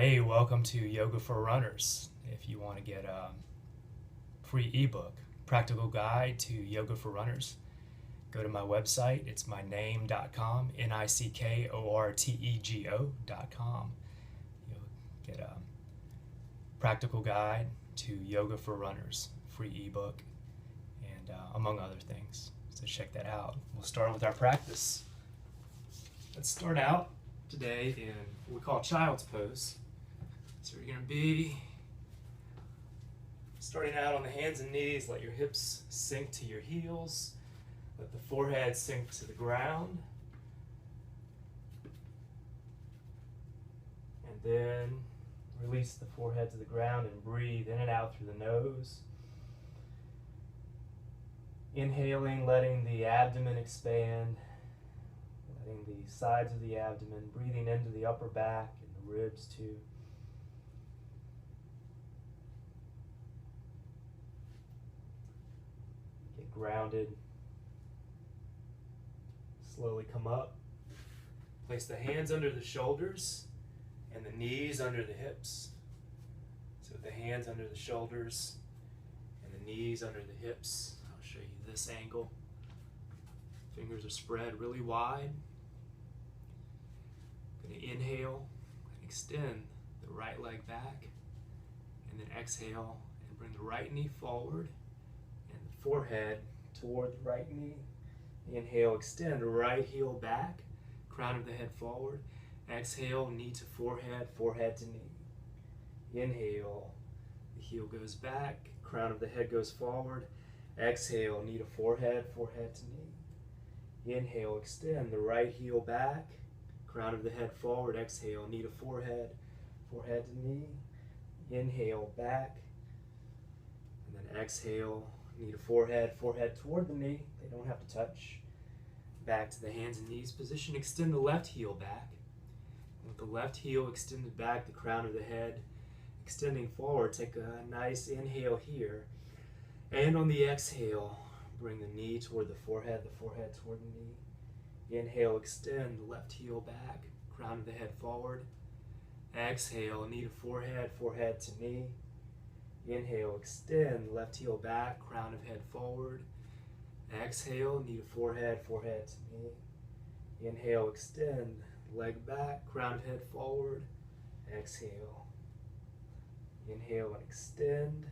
Hey, welcome to Yoga for Runners. If you want to get a free ebook, Practical Guide to Yoga for Runners, go to my website. It's myname.com, NICKORTEGO.com. You'll get a Practical Guide to Yoga for Runners, free ebook, and among other things. So check that out. We'll start with our practice. Let's start out today in what we call child's pose. So you're going to be starting out on the hands and knees. Let your hips sink to your heels. Let the forehead sink to the ground. And then release the forehead to the ground and breathe in and out through the nose. Inhaling, letting the abdomen expand, letting the sides of the abdomen, breathing into the upper back and the ribs too. Get grounded. Slowly come up. Place the hands under the shoulders and the knees under the hips. So the hands under the shoulders and the knees under the hips. I'll show you this angle. Fingers are spread really wide. Going to inhale and extend the right leg back, and then exhale and bring the right knee forward and the forehead toward the right knee. Inhale, extend the right heel back, crown of the head forward. Exhale, knee to forehead, forehead to knee. Inhale, the heel goes back, crown of the head goes forward. Exhale, knee to forehead, forehead to knee. Inhale, extend the right heel back, crown of the head forward. Exhale, knee to forehead, forehead to knee. Inhale, back, and then exhale, knee to forehead, forehead toward the knee. They don't have to touch. Back to the hands and knees position. Extend the left heel back. With the left heel extended back, the crown of the head extending forward. Take a nice inhale here. And on the exhale, bring the knee toward the forehead toward the knee. Inhale, extend the left heel back, crown of the head forward. Exhale, knee to forehead, forehead to knee. Inhale, extend left heel back, crown of head forward. Exhale, knee to forehead, forehead to knee. Inhale, extend leg back, crown of head forward. Exhale. Inhale and extend.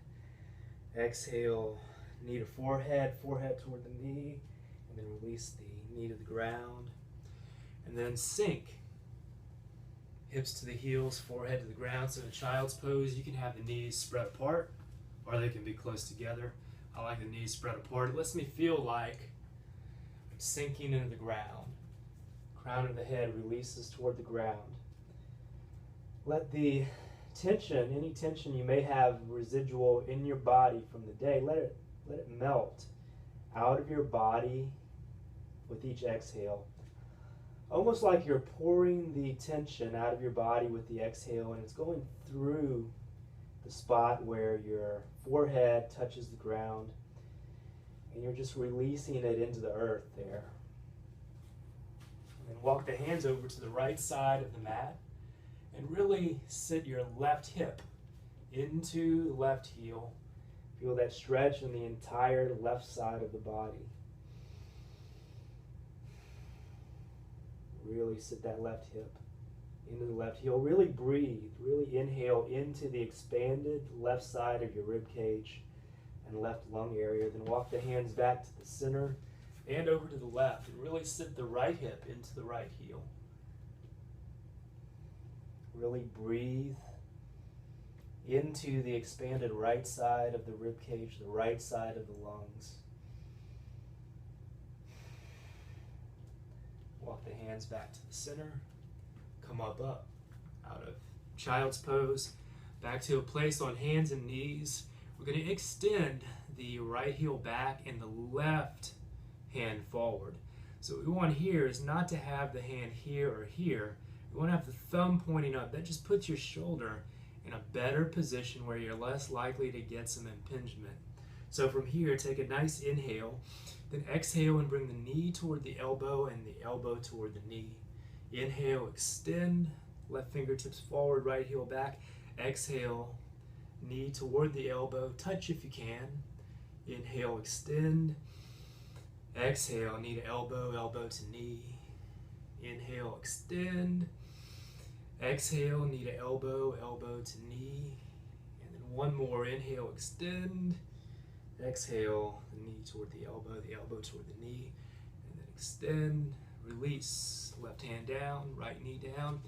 Exhale, knee to forehead, forehead toward the knee, and then release the knee to the ground. And then sink. Hips to the heels, forehead to the ground. So in child's pose, you can have the knees spread apart, or they can be close together. I like the knees spread apart. It lets me feel like I'm sinking into the ground. Crown of the head releases toward the ground. Let the tension, any tension you may have residual in your body from the day, let it melt out of your body with each exhale. Almost like you're pouring the tension out of your body with the exhale, and it's going through the spot where your forehead touches the ground, and you're just releasing it into the earth there. And then walk the hands over to the right side of the mat and really sit your left hip into the left heel. Feel that stretch in the entire left side of the body. Really sit that left hip into the left heel. Really breathe. Really inhale into the expanded left side of your rib cage and left lung area. Then walk the hands back to the center and over to the left, and really sit the right hip into the right heel. Really breathe into the expanded right side of the rib cage, the right side of the lungs. Walk the hands back to the center. Come up out of child's pose, back to a place on hands and knees. We're going to extend the right heel back and the left hand forward. So what we want here is not to have the hand here or here. We want to have the thumb pointing up. That just puts your shoulder in a better position where you're less likely to get some impingement. So from here, take a nice inhale, then exhale and bring the knee toward the elbow and the elbow toward the knee. Inhale, extend, left fingertips forward, right heel back. Exhale, knee toward the elbow, touch if you can. Inhale, extend. Exhale, knee to elbow, elbow to knee. Inhale, extend. Exhale, knee to elbow, elbow to knee. And then one more, inhale, extend. Exhale, the knee toward the elbow toward the knee. And then extend, release. Left hand down, right knee down.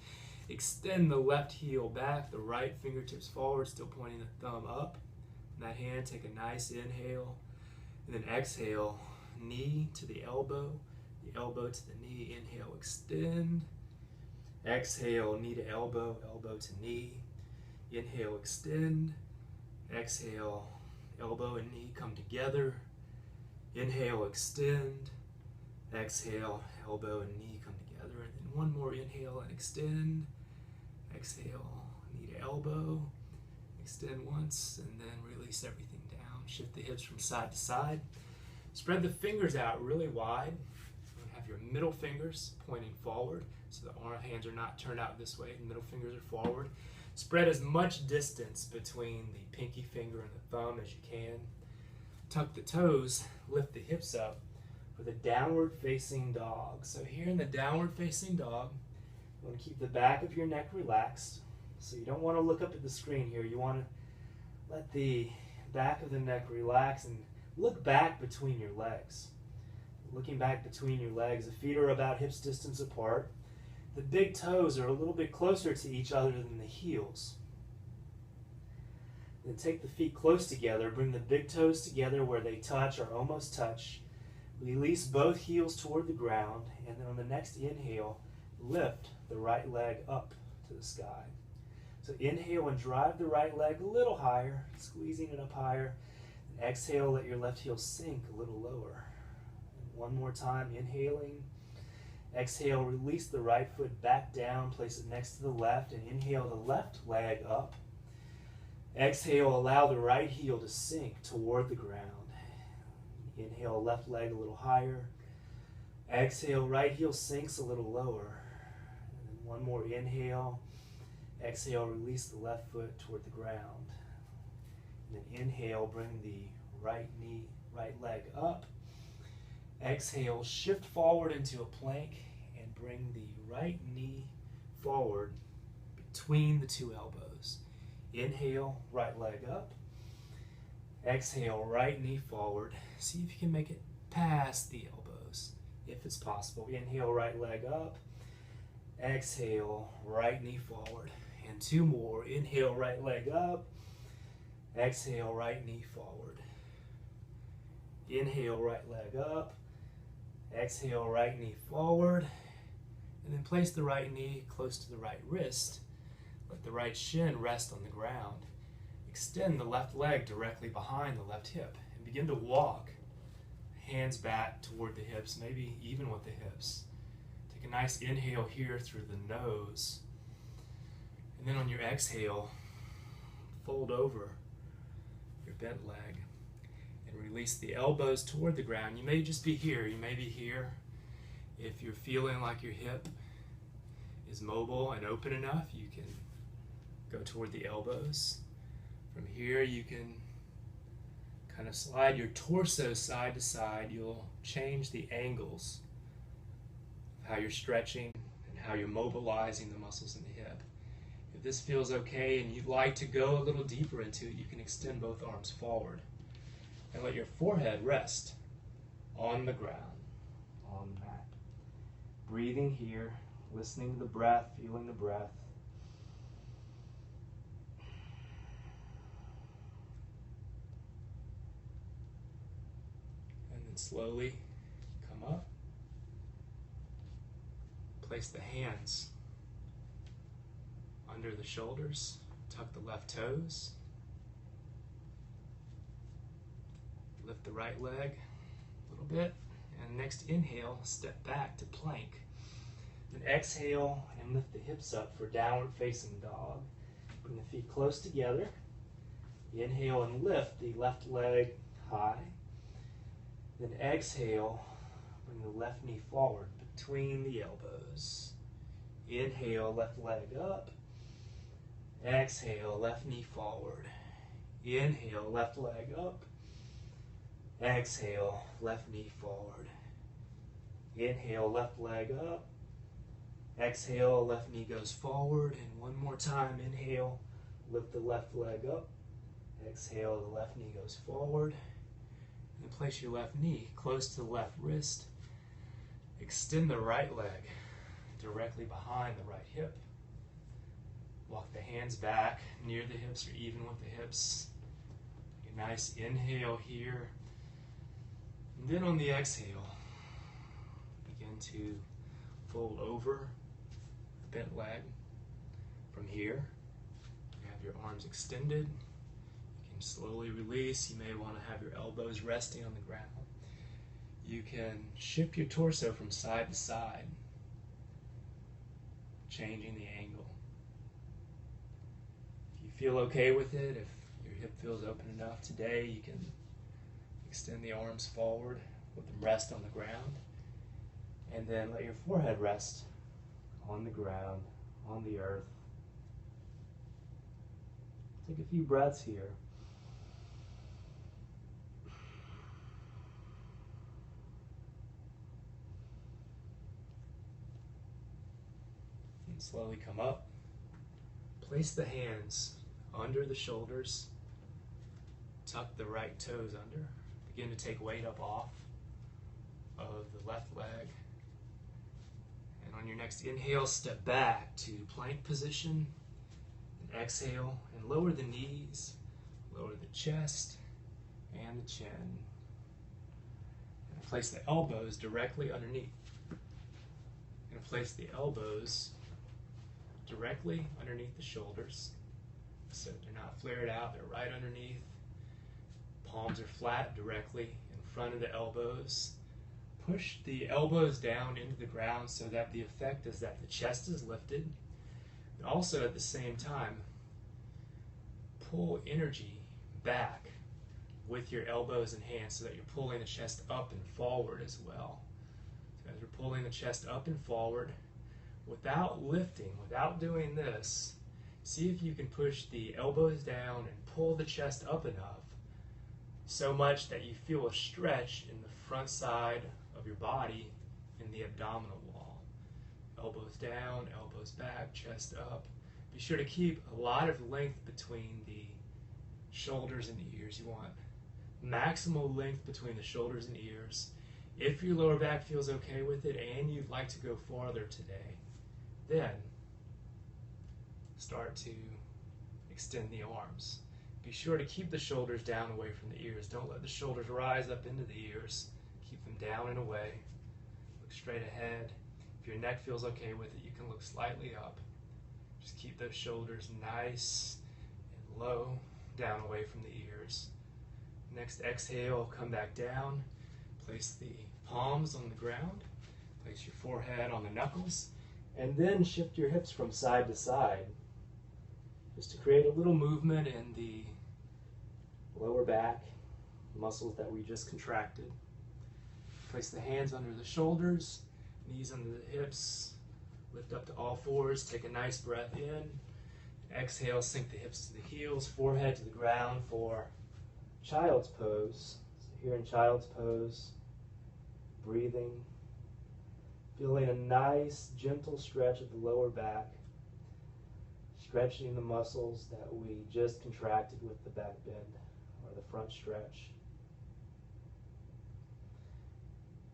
Extend the left heel back, the right fingertips forward, still pointing the thumb up. In that hand, take a nice inhale. And then exhale, knee to the elbow to the knee. Inhale, extend. Exhale, knee to elbow, elbow to knee. Inhale, extend. Exhale, elbow and knee come together. Inhale, extend. Exhale, elbow and knee come together. And then one more inhale and extend. Exhale, knee to elbow. Extend once and then release everything down. Shift the hips from side to side. Spread the fingers out really wide. Have your middle fingers pointing forward, so the hands are not turned out this way. The middle fingers are forward. Spread as much distance between the pinky finger and the thumb as you can. Tuck the toes, lift the hips up for the downward facing dog. So here in the downward facing dog, you want to keep the back of your neck relaxed. So you don't want to look up at the screen here. You want to let the back of the neck relax and look back between your legs. Looking back between your legs, the feet are about hips distance apart. The big toes are a little bit closer to each other than the heels. Then take the feet close together, bring the big toes together where they touch or almost touch. Release both heels toward the ground, and then on the next inhale, lift the right leg up to the sky. So inhale and drive the right leg a little higher, squeezing it up higher. And exhale, let your left heel sink a little lower. One more time, inhaling. Exhale, release the right foot back down, place it next to the left, and inhale the left leg up. Exhale, allow the right heel to sink toward the ground. Inhale, left leg a little higher. Exhale, right heel sinks a little lower. And then one more inhale. Exhale, release the left foot toward the ground. And then inhale, bring the right leg up. Exhale, shift forward into a plank and bring the right knee forward between the two elbows. Inhale, right leg up. Exhale, right knee forward. See if you can make it past the elbows, if it's possible. Inhale, right leg up. Exhale, right knee forward. And two more. Inhale, right leg up. Exhale, right knee forward. Inhale, right leg up. Exhale, right knee forward, and then place the right knee close to the right wrist. Let the right shin rest on the ground. Extend the left leg directly behind the left hip and begin to walk. Hands back toward the hips, maybe even with the hips. Take a nice inhale here through the nose. And then on your exhale, fold over your bent leg. Release the elbows toward the ground. You may just be here. You may be here. If you're feeling like your hip is mobile and open enough, you can go toward the elbows. From here, you can kind of slide your torso side to side. You'll change the angles of how you're stretching and how you're mobilizing the muscles in the hip. If this feels okay and you'd like to go a little deeper into it, you can extend both arms forward. And let your forehead rest on the ground, on the mat. Breathing here, listening to the breath, feeling the breath. And then slowly come up. Place the hands under the shoulders, tuck the left toes. Lift the right leg a little bit, and next inhale, step back to plank. Then exhale and lift the hips up for downward facing dog. Bring the feet close together. Inhale and lift the left leg high. Then exhale, bring the left knee forward between the elbows. Inhale, left leg up. Exhale, left knee forward. Inhale, left leg up. Exhale, left knee forward. Inhale, left leg up. Exhale, left knee goes forward. And one more time, inhale, lift the left leg up. Exhale, the left knee goes forward. And place your left knee close to the left wrist. Extend the right leg directly behind the right hip. Walk the hands back near the hips or even with the hips. Take a nice inhale here. And then on the exhale, begin to fold over the bent leg. From here, you have your arms extended. You can slowly release. You may want to have your elbows resting on the ground. You can shift your torso from side to side, changing the angle. If you feel okay with it, if your hip feels open enough today, you can extend the arms forward, let them rest on the ground, and then let your forehead rest on the ground, on the earth. Take a few breaths here. And slowly come up. Place the hands under the shoulders. Tuck the right toes under. Begin to take weight up off of the left leg. And on your next inhale, step back to plank position. And exhale and lower the knees, lower the chest and the chin. And place the elbows directly underneath. And place the elbows directly underneath the shoulders. So they're not flared out, they're right underneath. Palms are flat directly in front of the elbows. Push the elbows down into the ground so that the effect is that the chest is lifted. And also at the same time, pull energy back with your elbows and hands so that you're pulling the chest up and forward as well. So as you're pulling the chest up and forward, without lifting, without doing this, see if you can push the elbows down and pull the chest up enough so much that you feel a stretch in the front side of your body in the abdominal wall. Elbows down, elbows back, chest up. Be sure to keep a lot of length between the shoulders and the ears. You want maximal length between the shoulders and ears. If your lower back feels okay with it and you'd like to go farther today, then start to extend the arms. Be sure to keep the shoulders down away from the ears. Don't let the shoulders rise up into the ears. Keep them down and away. Look straight ahead. If your neck feels okay with it, you can look slightly up. Just keep those shoulders nice and low, down away from the ears. Next exhale, come back down. Place the palms on the ground. Place your forehead on the knuckles. And then shift your hips from side to side, just to create a little movement in the lower back muscles that we just contracted. Place the hands under the shoulders, knees under the hips, lift up to all fours, take a nice breath in. Exhale, sink the hips to the heels, forehead to the ground for child's pose. So here in child's pose, breathing, feeling a nice gentle stretch of the lower back, stretching the muscles that we just contracted with the back bend or the front stretch.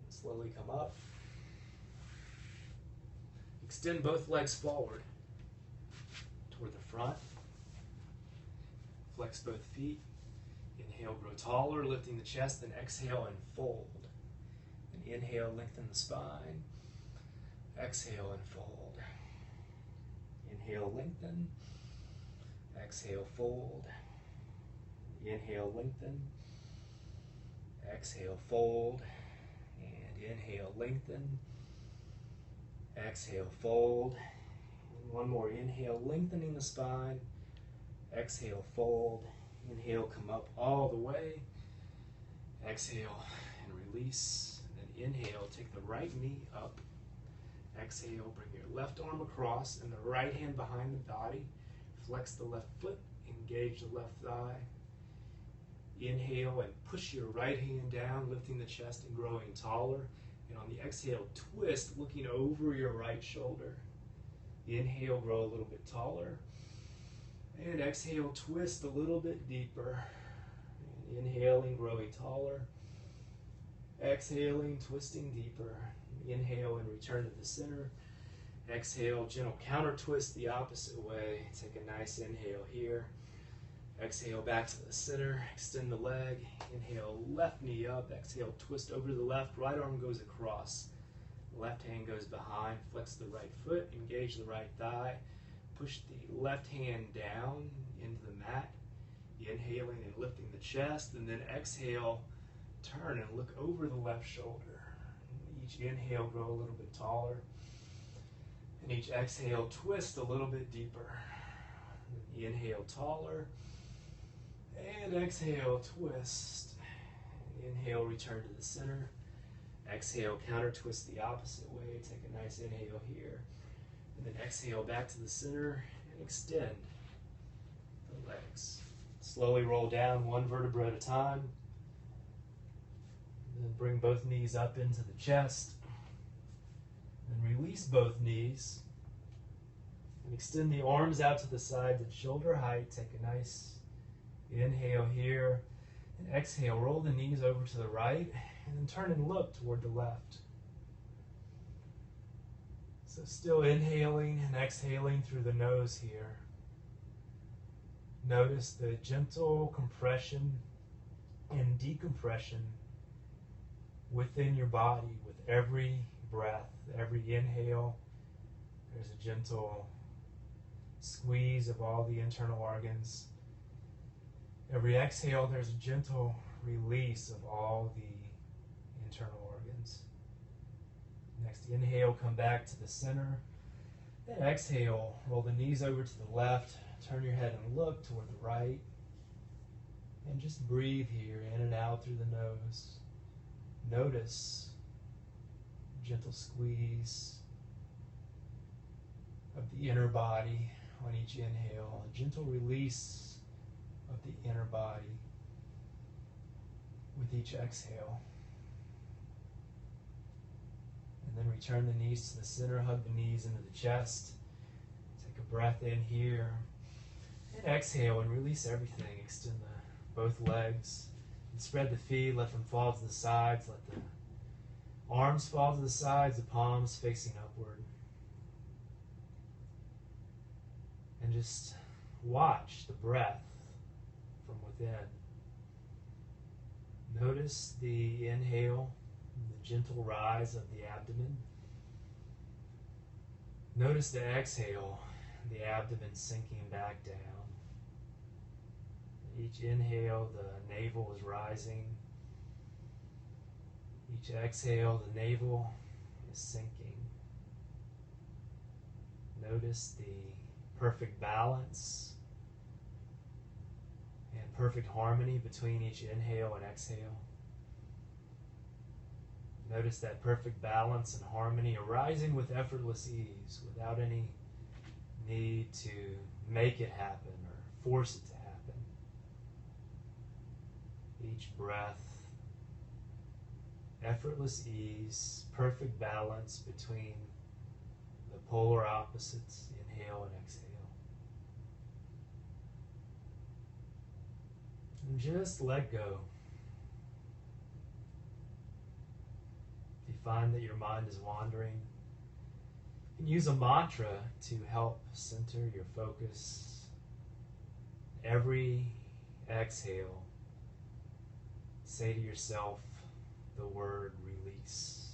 And slowly come up. Extend both legs forward toward the front. Flex both feet. Inhale, grow taller, lifting the chest, then exhale and fold. And inhale, lengthen the spine. Exhale and fold. Inhale, lengthen. Exhale, fold. Inhale, lengthen. Exhale, fold. And inhale, lengthen. Exhale, fold. And one more inhale, lengthening the spine. Exhale, fold. Inhale, come up all the way. Exhale and release. And then inhale, take the right knee up. Exhale, bring your left arm across and the right hand behind the body. Flex the left foot, engage the left thigh. Inhale and push your right hand down, lifting the chest and growing taller. And on the exhale, twist, looking over your right shoulder. Inhale, grow a little bit taller. And exhale, twist a little bit deeper. Inhaling, growing taller. Exhaling, twisting deeper. Inhale and return to the center. Exhale, gentle counter twist the opposite way. Take a nice inhale here. Exhale back to the center, extend the leg. Inhale, left knee up. Exhale, twist over to the left. Right arm goes across. Left hand goes behind. Flex the right foot, engage the right thigh. Push the left hand down into the mat. Inhaling and lifting the chest. And then exhale, turn and look over the left shoulder. Each inhale, grow a little bit taller. And each exhale, twist a little bit deeper. Inhale, taller. And exhale, twist. Inhale, return to the center. Exhale, counter twist the opposite way. Take a nice inhale here. And then exhale back to the center and extend the legs. Slowly roll down one vertebra at a time. And then bring both knees up into the chest. And release both knees. And extend the arms out to the sides at shoulder height. Take a nice inhale here. And exhale, roll the knees over to the right. And then turn and look toward the left. So still inhaling and exhaling through the nose here. Notice the gentle compression and decompression within your body with every breath. Every inhale, there's a gentle squeeze of all the internal organs. Every exhale, there's a gentle release of all the internal organs. Next inhale, come back to the center. Then exhale, roll the knees over to the left. Turn your head and look toward the right. And just breathe here, in and out through the nose. Notice gentle squeeze of the inner body on each inhale. A gentle release of the inner body with each exhale. And then return the knees to the center, hug the knees into the chest. Take a breath in here. And exhale and release everything. Extend both legs. And spread the feet, let them fall to the sides. Let the arms fall to the sides, the palms facing upward. And just watch the breath from within. Notice the inhale, the gentle rise of the abdomen. Notice the exhale, the abdomen sinking back down. Each inhale, the navel is rising. Each exhale, the navel is sinking. Notice the perfect balance and perfect harmony between each inhale and exhale. Notice that perfect balance and harmony arising with effortless ease, without any need to make it happen or force it to happen. Each breath, effortless ease, perfect balance between the polar opposites, inhale and exhale. And just let go. If you find that your mind is wandering, you can use a mantra to help center your focus. Every exhale, say to yourself the word release.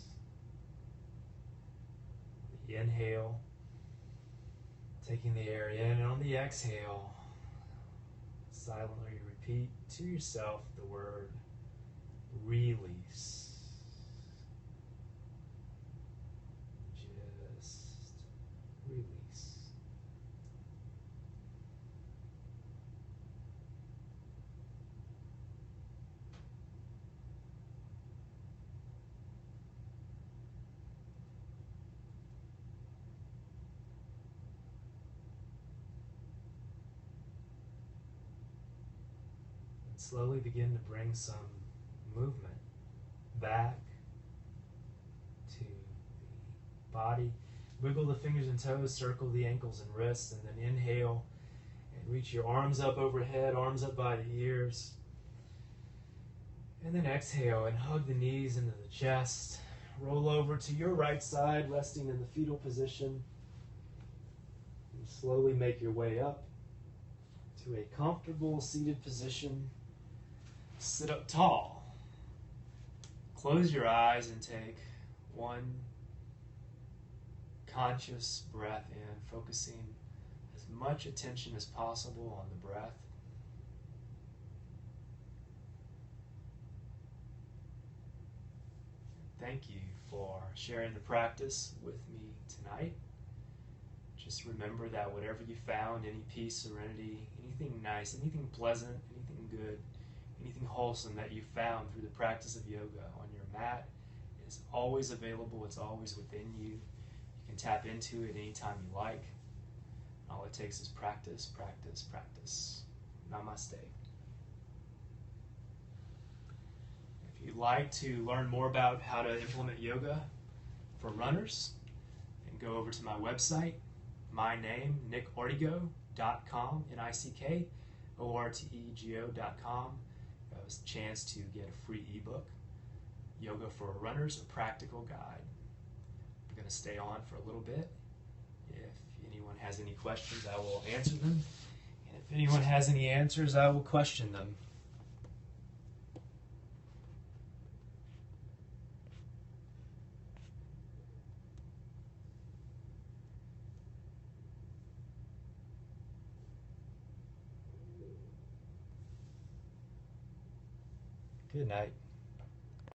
The inhale, taking the air in, and on the exhale, silently repeat to yourself the word release. Just release. And slowly begin to bring some movement back to the body. Wiggle the fingers and toes, circle the ankles and wrists, and then inhale and reach your arms up overhead, arms up by the ears. And then exhale and hug the knees into the chest. Roll over to your right side, resting in the fetal position. And slowly make your way up to a comfortable seated position. Sit up tall. Close your eyes and take one conscious breath in, focusing as much attention as possible on the breath. Thank you for sharing the practice with me tonight. Just remember that whatever you found, any peace, serenity, anything nice, anything pleasant, anything good, anything wholesome that you found through the practice of yoga on your mat is always available. It's always within you. You can tap into it anytime you like. All it takes is practice, practice, practice. Namaste. If you'd like to learn more about how to implement yoga for runners, then go over to my website, my name, nickortego.com, NICKORTEGO.com. You have a chance to get a free ebook, Yoga for Runners, a Practical Guide. I'm going to stay on for a little bit. If anyone has any questions, I will answer them. And if anyone has any answers, I will question them. Good night.